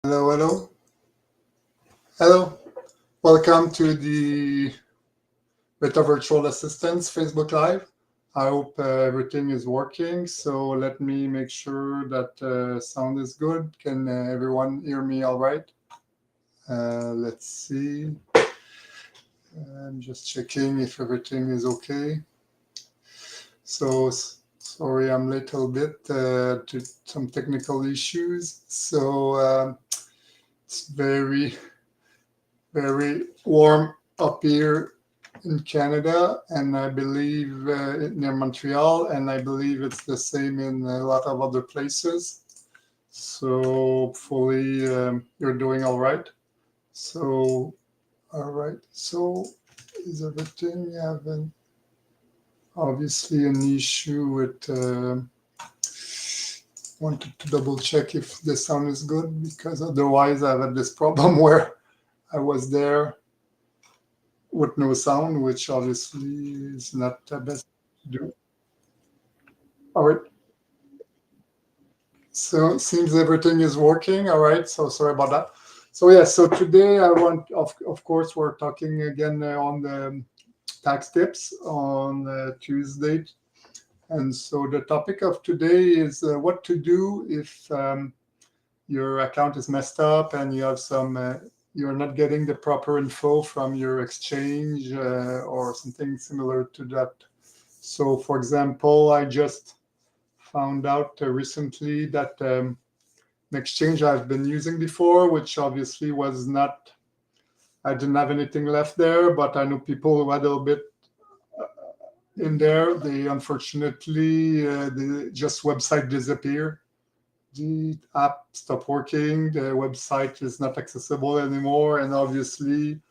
Hello, hello, hello. Welcome to the Beta Virtual Assistants Facebook Live. I hope everything is working. So let me make sure that sound is good. Can everyone hear me all right? Let's see. I'm just checking if everything is okay. So sorry, I'm a little bit to some technical issues. So it's very warm up here in Canada, and I believe near Montreal, and I believe it's the same in a lot of other places. So hopefully you're doing all right. So all right. So is everything having obviously an issue with? Wanted to double check if the sound is good because otherwise I've had this problem where I was there with no sound, which obviously is not the best to do. All right. So it seems everything is working. All right. So sorry about that. So yeah. So today I want, of course, we're talking again on the tax tips on Tuesday. And so the topic of today is what to do if your account is messed up and you have some, you're not getting the proper info from your exchange or something similar to that. So, for example, I just found out recently that an exchange I've been using before, which obviously was not, I didn't have anything left there, but I know people who had a little bit in there. They unfortunately, the just website disappear. The app stopped working. The website is not accessible anymore, and obviously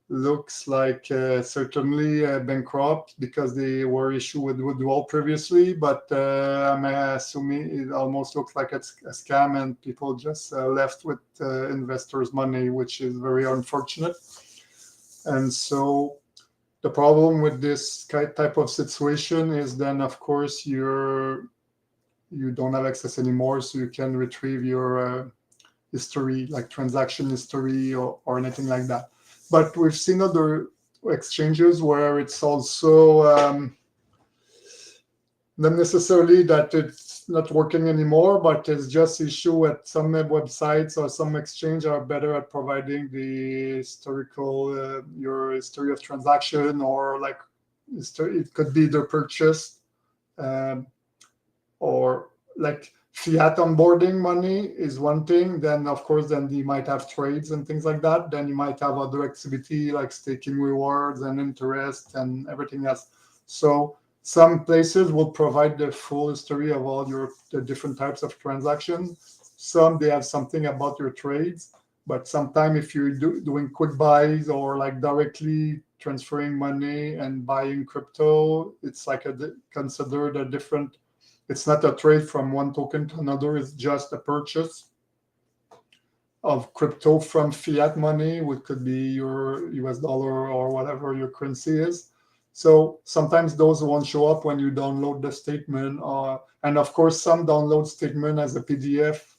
looks like certainly bankrupt because they were issued with withdrawal previously, but I'm assuming it almost looks like it's a scam and people just left with investors' money, which is very unfortunate. And so the problem with this type of situation is then, of course, you don't have access anymore, so you can retrieve your history, like transaction history or anything like that. But we've seen other exchanges where it's also not necessarily that it's not working anymore, but it's just issue at some websites or some exchange are better at providing the historical, your history of transaction, or like it could be either purchase um, or like fiat onboarding money is one thing. Then of course, then you might have trades and things like that. Then you might have other activity like staking rewards and interest and everything else. So some places will provide the full history of all the different types of transactions. Some they have something about your trades, but sometimes if you're doing quick buys or like directly transferring money and buying crypto, it's like considered a different, it's not a trade from one token to another. It's just a purchase of crypto from fiat money, which could be your US dollar or whatever your currency is. So sometimes those won't show up when you download the statement. And of course, some download statement as a PDF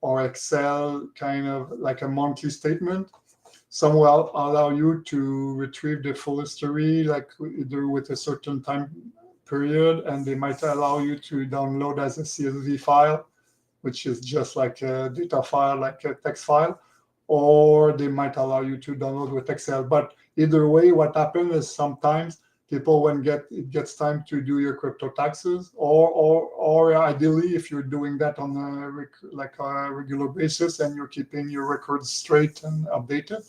or Excel, kind of like a monthly statement. Some will allow you to retrieve the full history, like either with a certain time period, and they might allow you to download as a CSV file, which is just like a data file, like a text file, or they might allow you to download with Excel. But either way, what happens is sometimes people, when it gets time to do your crypto taxes, or ideally, if you're doing that on a regular basis and you're keeping your records straight and updated,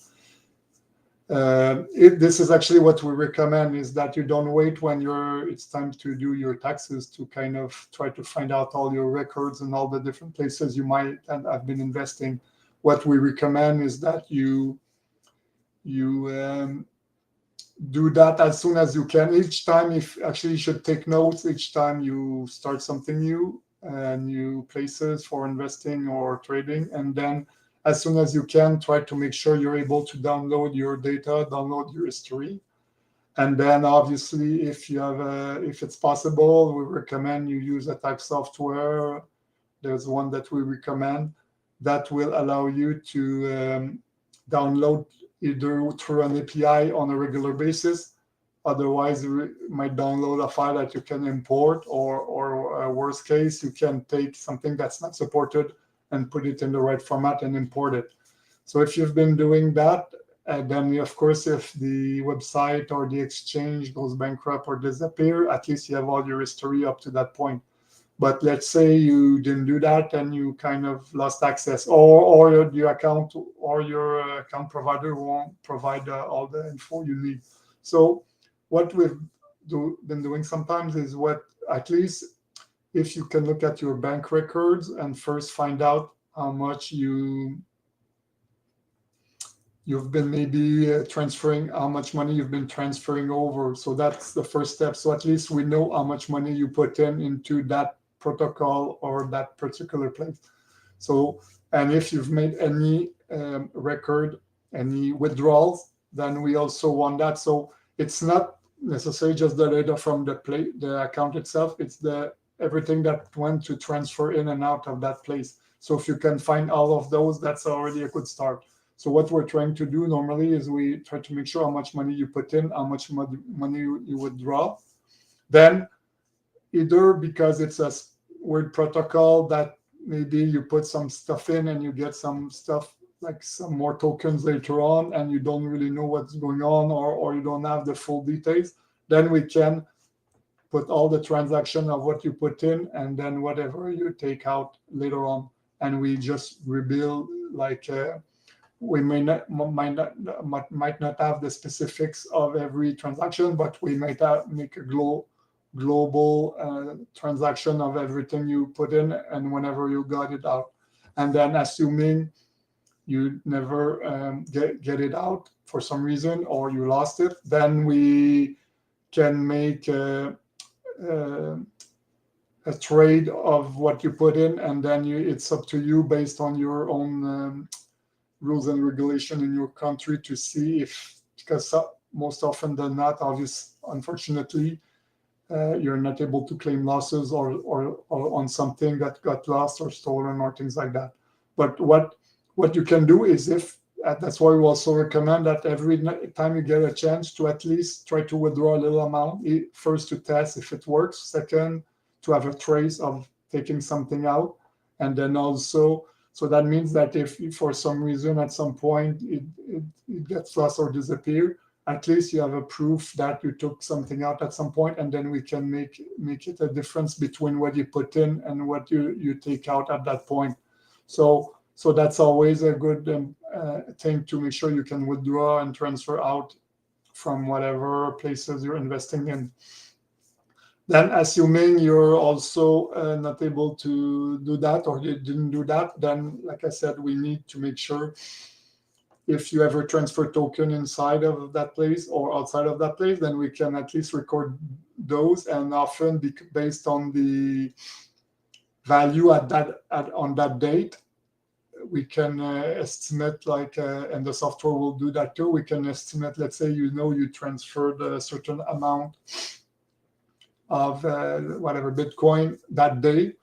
this is actually what we recommend, is that you don't wait when it's time to do your taxes to kind of try to find out all your records and all the different places you might and have been investing. What we recommend is that you do that as soon as you can. Each time, if actually you should take notes each time you start something new, new places for investing or trading, and then as soon as you can, try to make sure you're able to download your data, download your history. And then obviously, if it's possible, we recommend you use a tax software. There's one that we recommend that will allow you to download either through an API on a regular basis. Otherwise, you might download a file that you can import, or worst case, you can take something that's not supported and put it in the right format and import it. So if you've been doing that, then of course, if the website or the exchange goes bankrupt or disappear, at least you have all your history up to that point. But let's say you didn't do that and you kind of lost access, or your account or your account provider won't provide all the info you need. So what we've been doing sometimes is, what at least if you can look at your bank records and first find out how much you've been maybe transferring, how much money you've been transferring over. So that's the first step. So at least we know how much money you put into that protocol or that particular place. So, and if you've made any record, any withdrawals, then we also want that. So it's not necessarily just the data from the account itself, it's everything that went to transfer in and out of that place. So if you can find all of those, that's already a good start. So what we're trying to do normally is we try to make sure how much money you put in, how much money you withdraw. Then either because it's a word protocol that maybe you put some stuff in and you get some stuff like some more tokens later on and you don't really know what's going on, or you don't have the full details, then we can put all the transaction of what you put in and then whatever you take out later on, and we just rebuild like we might not have the specifics of every transaction, but we might make a global transaction of everything you put in and whenever you got it out. And then assuming you never get it out for some reason or you lost it, then we can make a trade of what you put in, and then it's up to you based on your own rules and regulation in your country to see if, because most often than not, unfortunately, you're not able to claim losses or on something that got lost or stolen or things like that. But what you can do is, if that's why we also recommend that every time you get a chance to at least try to withdraw a little amount, first to test if it works, second to have a trace of taking something out, and then also, so that means that if for some reason at some point it gets lost or disappear, at least you have a proof that you took something out at some point, and then we can make it a difference between what you put in and what you take out at that point. So that's always a good thing to make sure you can withdraw and transfer out from whatever places you're investing in. Then assuming you're also not able to do that, or you didn't do that, then like I said, we need to make sure if you ever transfer token inside of that place or outside of that place, then we can at least record those, and often based on the value on that date, we can estimate and the software will do that too. We can estimate, let's say, you transferred a certain amount of whatever Bitcoin that day.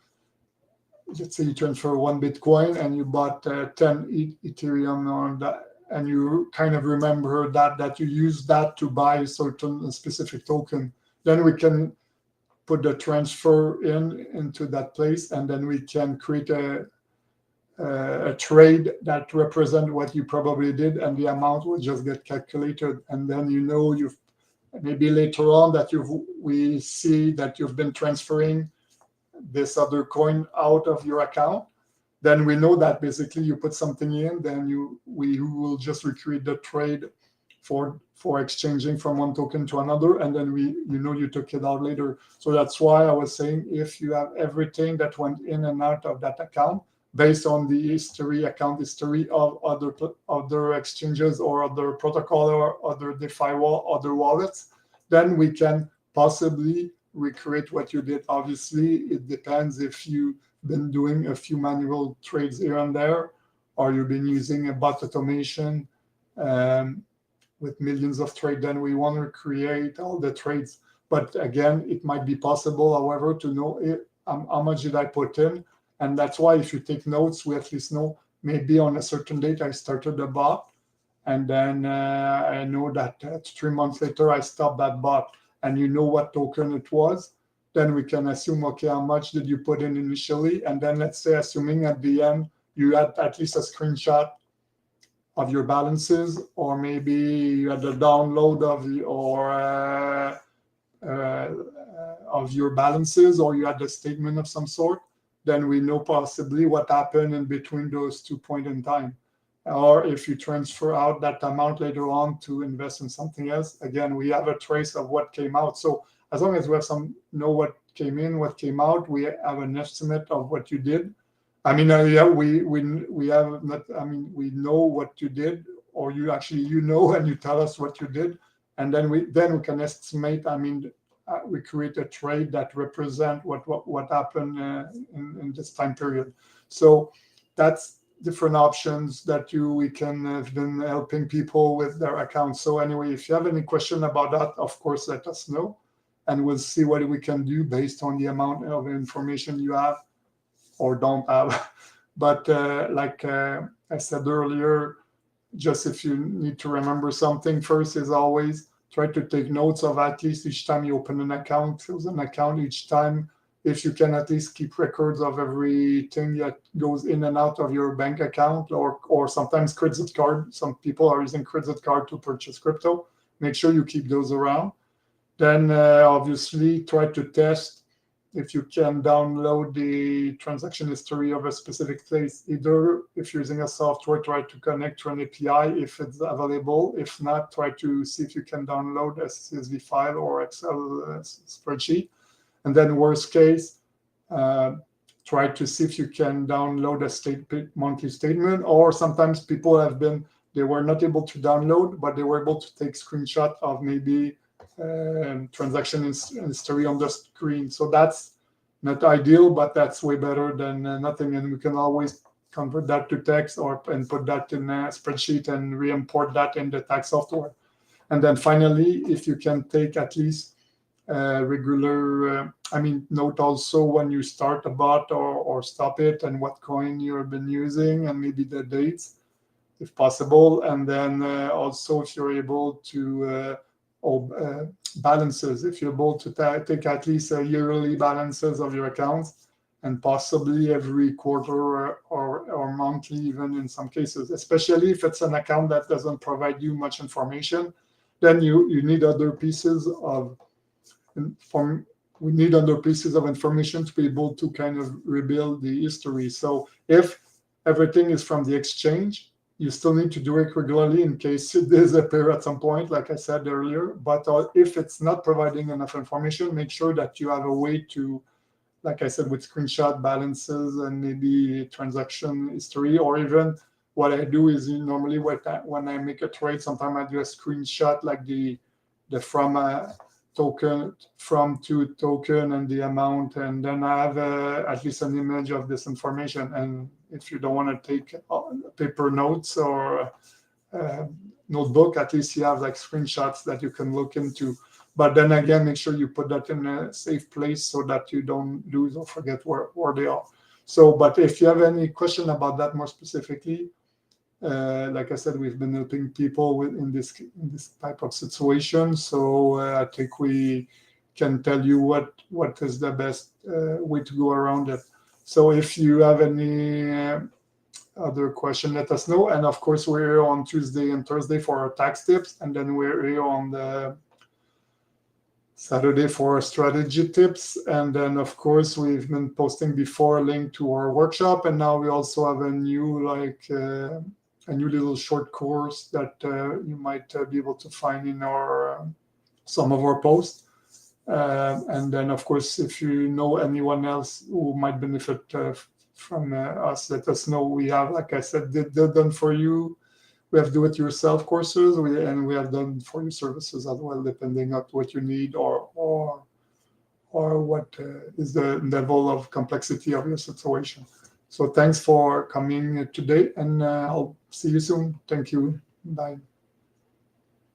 Let's say you transfer 1 Bitcoin and you bought 10 Ethereum on that, and you kind of remember that you used that to buy a certain specific token. Then we can put the transfer into that place, and then we can create a trade that represent what you probably did, and the amount will just get calculated. And then you've maybe later on that we see that you've been transferring this other coin out of your account, then we know that basically you put something in, then we will just recreate the trade for exchanging from one token to another, and then you took it out later. So that's why I was saying, if you have everything that went in and out of that account based on the account history of other exchanges or other protocol or other DeFi other wallets, then we can possibly recreate what you did. Obviously, it depends if you've been doing a few manual trades here and there, or you've been using a bot automation with millions of trades, then we want to create all the trades. But again, it might be possible, however, to know how much did I put in. And that's why if you take notes, we at least know maybe on a certain date I started a bot, and then I know that 3 months later I stopped that bot, and you know what token it was, then we can assume, okay, how much did you put in initially? And then let's say, assuming at the end you had at least a screenshot of your balances, or maybe you had a download of your balances, or you had a statement of some sort, then we know possibly what happened in between those 2 points in time. Or if you transfer out that amount later on to invest in something else, again, we have a trace of what came out. So as long as we have know what came in, what came out, we have an estimate of what you did. I mean, yeah, we have not. I mean, we know what you did, or you know, and you tell us what you did, and then we can estimate. I mean, we create a trade that represent what happened in this time period. So that's different options that we can have been helping people with their accounts. So anyway, if you have any question about that, of course, let us know, and we'll see what we can do based on the amount of information you have or don't have. But like I said earlier, just if you need to remember something, first is always try to take notes of at least each time you open an account, close an account each time. If you can at least keep records of everything that goes in and out of your bank account, or sometimes credit card. Some people are using credit card to purchase crypto. Make sure you keep those around. Then obviously try to test if you can download the transaction history of a specific place. Either if you're using a software, try to connect to an API if it's available. If not, try to see if you can download a CSV file or Excel spreadsheet. And then worst case, try to see if you can download a monthly statement. Or sometimes people they were not able to download, but they were able to take screenshot of maybe transaction history on the screen. So that's not ideal, but that's way better than nothing. And we can always convert that to text and put that in a spreadsheet and re-import that in the tax software. And then finally, if you can take at least regular, note also when you start a bot or stop it, and what coin you've been using, and maybe the dates, if possible. And then also, if you're able to balances, if you're able to take at least yearly balances of your accounts, and possibly every quarter or monthly, even in some cases, especially if it's an account that doesn't provide you much information, then you need other pieces of information to be able to kind of rebuild the history. So if everything is from the exchange, you still need to do it regularly in case it disappears at some point, like I said earlier. But if it's not providing enough information, make sure that you have a way to, like I said, with screenshot balances and maybe transaction history. Or even what I do is normally when I make a trade, sometimes I do a screenshot, like the from token, from to token, and the amount, and then I have at least an image of this information. And if you don't want to take paper notes or notebook, at least you have like screenshots that you can look into. But then again, make sure you put that in a safe place so that you don't lose or forget where they are. So, but if you have any question about that more specifically, like I said, we've been helping people in this type of situation. So I think we can tell you what is the best way to go around it. So if you have any other question, let us know. And of course, we're here on Tuesday and Thursday for our tax tips, and then we're here on the Saturday for strategy tips. And then of course, we've been posting before a link to our workshop, and now we also have a new little short course that you might be able to find in our some of our posts. And then, of course, if you know anyone else who might benefit from us, let us know. We have, like I said, done for you. We have do-it-yourself courses, and we have done for you services as well, depending on what you need or what is the level of complexity of your situation. So thanks for coming today, and I'll see you soon. Thank you. Bye.